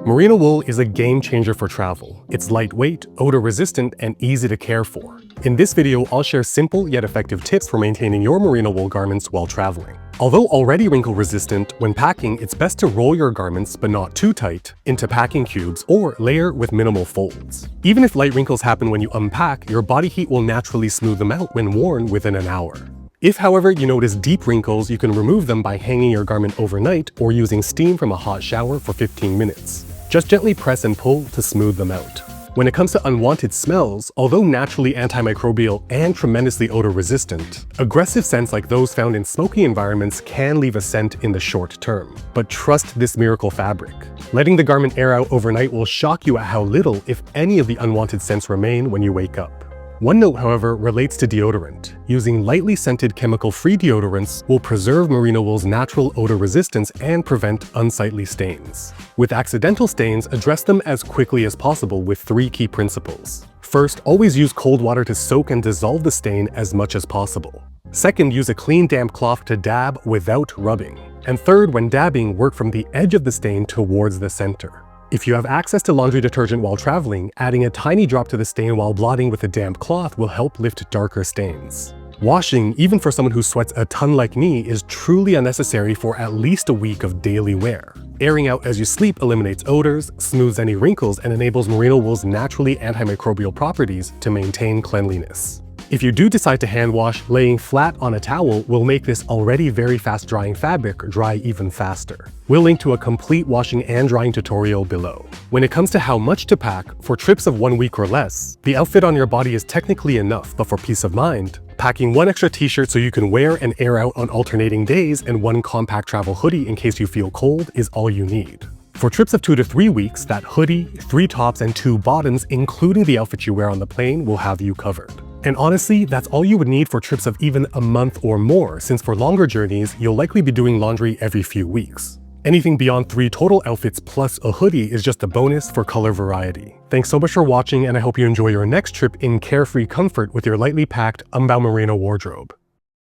Merino wool is a game changer for travel. It's lightweight, odor-resistant, and easy to care for. In this video, I'll share simple yet effective tips for maintaining your merino wool garments while traveling. Although already wrinkle-resistant, when packing, it's best to roll your garments, but not too tight, into packing cubes or layer with minimal folds. Even if light wrinkles happen when you unpack, your body heat will naturally smooth them out when worn within an hour. If, however, you notice deep wrinkles, you can remove them by hanging your garment overnight or using steam from a hot shower for 15 minutes. Just gently press and pull to smooth them out. When it comes to unwanted smells, although naturally antimicrobial and tremendously odor-resistant, aggressive scents like those found in smoky environments can leave a scent in the short term. But trust this miracle fabric. Letting the garment air out overnight will shock you at how little, if any, of the unwanted scents remain when you wake up. One note, however, relates to deodorant. Using lightly scented chemical-free deodorants will preserve merino wool's natural odor resistance and prevent unsightly stains. With accidental stains, address them as quickly as possible with 3 key principles. First, always use cold water to soak and dissolve the stain as much as possible. Second, use a clean damp cloth to dab without rubbing. And third, when dabbing, work from the edge of the stain towards the center. If you have access to laundry detergent while traveling, adding a tiny drop to the stain while blotting with a damp cloth will help lift darker stains. Washing, even for someone who sweats a ton like me, is truly unnecessary for at least a week of daily wear. Airing out as you sleep eliminates odors, smooths any wrinkles, and enables merino wool's naturally antimicrobial properties to maintain cleanliness. If you do decide to hand wash, laying flat on a towel will make this already very fast drying fabric dry even faster. We'll link to a complete washing and drying tutorial below. When it comes to how much to pack, for trips of 1 week or less, the outfit on your body is technically enough, but for peace of mind, packing 1 extra t-shirt so you can wear and air out on alternating days and 1 compact travel hoodie in case you feel cold is all you need. For trips of 2 to 3 weeks, that hoodie, 3 tops, and 2 bottoms, including the outfit you wear on the plane, will have you covered. And honestly, that's all you would need for trips of even a month or more, since for longer journeys, you'll likely be doing laundry every few weeks. Anything beyond 3 total outfits plus a hoodie is just a bonus for color variety. Thanks so much for watching, and I hope you enjoy your next trip in carefree comfort with your lightly packed, unbound merino wardrobe.